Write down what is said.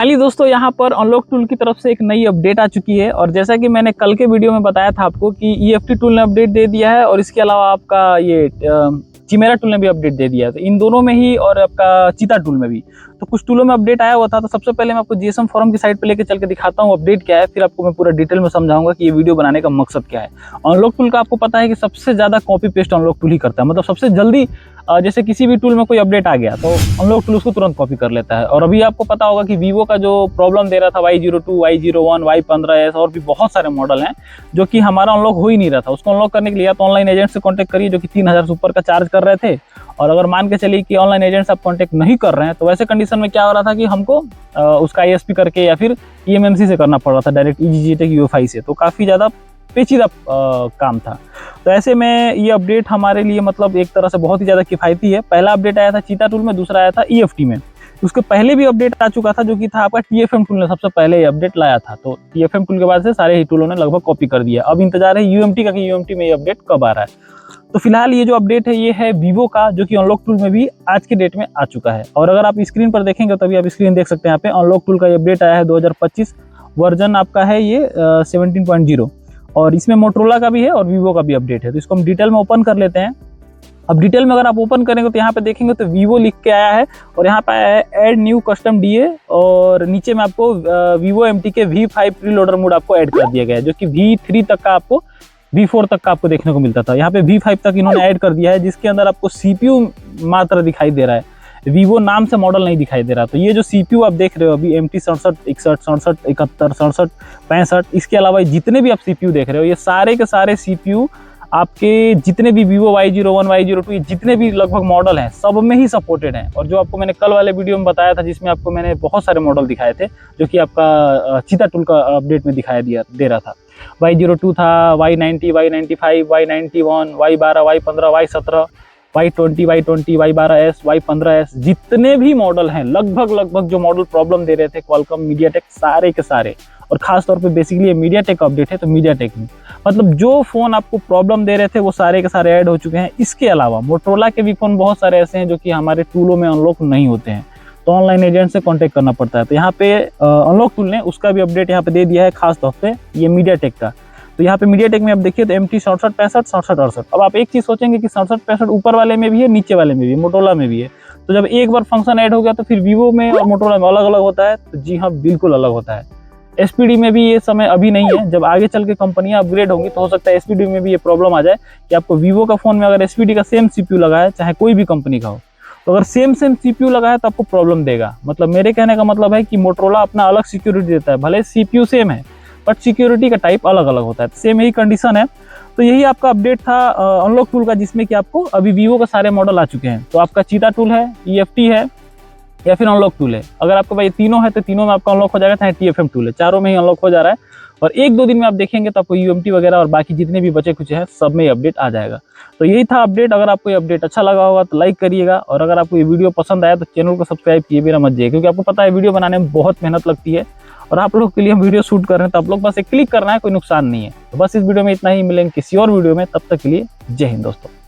Finally दोस्तों यहाँ पर अनलॉक टूल की तरफ से एक नई अपडेट आ चुकी है और जैसा कि मैंने कल के वीडियो में बताया था आपको कि EFT टूल ने अपडेट दे दिया है और इसके अलावा आपका ये चिमेरा टूल ने भी अपडेट दे दिया है। तो इन दोनों में ही और आपका चीता टूल में भी तो कुछ टूलों में अपडेट आया हुआ था। तो सबसे पहले मैं आपको GSM फोरम की साइट पे लेके चल के दिखाता हूँ अपडेट क्या है, फिर आपको मैं पूरा डिटेल में समझाऊंगा कि ये वीडियो बनाने का मकसद क्या है। अनलॉक टूल का आपको पता है कि सबसे ज़्यादा कॉपी पेस्ट अनलॉक टूल ही करता है, मतलब सबसे जल्दी जैसे किसी भी टूल में कोई अपडेट आ गया तो अनलॉक टूल उसको तुरंत कॉपी कर लेता है। और अभी आपको पता होगा कि वीवो का जो प्रॉब्लम दे रहा था Y02, Y01, Y15s और भी बहुत सारे मॉडल हैं जो कि हमारा अनलॉक हो ही नहीं रहा था। उसको अनलॉक करने के लिए आप ऑनलाइन एजेंट से कॉन्टैक्ट करिए जो कि 3000 से ऊपर का चार्ज कर रहे थे। और अगर मान के चलिए कि ऑनलाइन एजेंट से आप कॉन्टैक्ट नहीं कर रहे हैं तो वैसे कंडीशन में क्या हो रहा था कि हमको उसका ISP करके या फिर EMMC से करना पड़ रहा था, डायरेक्ट EGTEC UEFI से। तो काफ़ी ज़्यादा पेचीदा काम था। तो ऐसे में ये अपडेट हमारे लिए मतलब एक तरह से बहुत ही ज़्यादा किफ़ायती है। पहला अपडेट आया था चीता टूल में, दूसरा आया था EFT में। उसके पहले भी अपडेट आ चुका था जो कि था आपका TFM टूल ने सबसे पहले ये अपडेट लाया था। तो TFM टूल के बाद से सारे ही टूलों ने लगभग कॉपी कर दिया। अब इंतजार है UMT का कि UMT में ये अपडेट कब आ रहा है। तो फिलहाल ये जो अपडेट है ये है वीवो का, जो कि अनलॉक टूल में भी आज के डेट में आ चुका है। और अगर आप स्क्रीन पर देखेंगे तो अभी आप स्क्रीन देख सकते हैं, यहाँ पे अनलॉक टूल का ये अपडेट आया है 2025 वर्जन आपका है ये 17.0 और इसमें मोटरोला का भी है और वीवो का भी अपडेट है। तो इसको हम डिटेल में ओपन कर लेते हैं। अब डिटेल में अगर आप ओपन करेंगे तो यहाँ पे देखेंगे तो वीवो लिख के आया है और यहाँ पे आया है ऐड न्यू कस्टम DA और नीचे में आपको वीवो MT के V5 प्रीलोडर मोड आपको ऐड कर दिया गया है, जो कि V3 तक का आपको V4 तक का आपको देखने को मिलता था। यहाँ पे V5 तक इन्होंने ऐड कर दिया है, जिसके अंदर आपको CPU मात्र दिखाई दे रहा है, वीवो नाम से मॉडल नहीं दिखाई दे रहा। तो ये जो CPU आप देख रहे हो अभी MT 67, 61, 67, 71, 67, 65, इसके अलावा जितने भी आप CPU देख रहे हो ये सारे के सारे CPU आपके जितने भी वीवो Y01, Y02 जितने भी लगभग मॉडल हैं सब में ही सपोर्टेड हैं। और जो आपको मैंने कल वाले वीडियो में बताया था जिसमें आपको मैंने बहुत सारे मॉडल दिखाए थे जो कि आपका चीता टूल का अपडेट में दिखाया दे रहा था, Y02 था, Y90, Y95, Y91, Y12, Y15, Y17, Y20, Y20, Y12s, Y15s जितने भी मॉडल हैं लगभग जो मॉडल प्रॉब्लम दे रहे थे क्वालकॉम, मीडियाटेक सारे के सारे, और खास तौर पे बेसिकली मीडियाटेक का अपडेट है तो मीडियाटेक में मतलब जो फ़ोन आपको प्रॉब्लम दे रहे थे वो सारे के सारे ऐड हो चुके हैं। इसके अलावा मोटरोला के भी फ़ोन बहुत सारे ऐसे हैं जो कि हमारे टूलों में अनलॉक नहीं होते हैं, तो ऑनलाइन एजेंट से कांटेक्ट करना पड़ता है। तो यहाँ पे अनलॉक टूल ने उसका भी अपडेट यहाँ पे दे दिया है, खास तौर पे ये मीडियाटेक का। तो यहाँ पे मीडियाटेक में आप देखिए तो MT 67, 65, 67, 68। अब आप एक चीज़ सोचेंगे कि 67, 65 ऊपर वाले में भी है, नीचे वाले में भी है, मोटरोला में भी है। तो जब एक बार फंक्शन ऐड हो गया तो फिर वीवो में और मोटरोला में अलग अलग होता है? तो जी हाँ, बिल्कुल अलग होता है। SPD में भी ये समय अभी नहीं है, जब आगे चल के कंपनियां अपग्रेड होंगी तो हो सकता है SPD में भी ये प्रॉब्लम आ जाए कि आपको वीवो का फोन में अगर SPD का सेम CPU लगा है, चाहे कोई भी कंपनी का हो, तो अगर सेम CPU लगा है तो आपको प्रॉब्लम देगा। मतलब मेरे कहने का मतलब है कि मोटरोला अपना अलग सिक्योरिटी देता है, भले CPU सेम है बट सिक्योरिटी का टाइप अलग अलग होता है। सेम यही कंडीशन है। तो यही आपका अपडेट था अनलॉक टूल का, जिसमें कि आपको अभी वीवो का सारे मॉडल आ चुके हैं। तो आपका चीता टूल है, EFT है या फिर अनलॉक टूल है। अगर आपके भाई तीनों है तो तीनों में आपका अनलॉक हो जाएगा, चाहे TFM टूल है, चारों में ही अनलॉक हो जा रहा है। और 1-2 दिन में आप देखेंगे तो आपको UMT वगैरह और बाकी जितने भी बचे कुछ हैं सब में अपडेट आ जाएगा। तो यही था अपडेट। अगर आपको ये अपडेट अच्छा लगा होगा तो लाइक करिएगा और अगर आपको ये वीडियो पसंद आया तो चैनल को सब्सक्राइब किए बिना मत जाइए, क्योंकि आपको पता है वीडियो बनाने में बहुत मेहनत लगती है और आप लोग के लिए हम वीडियो शूट कर रहे हैं, तो आप लोग बस एक क्लिक करना है, कोई नुकसान नहीं है। तो बस इस वीडियो में इतना ही, मिलेंगे किसी और वीडियो में, तब तक के लिए जय हिंद दोस्तों।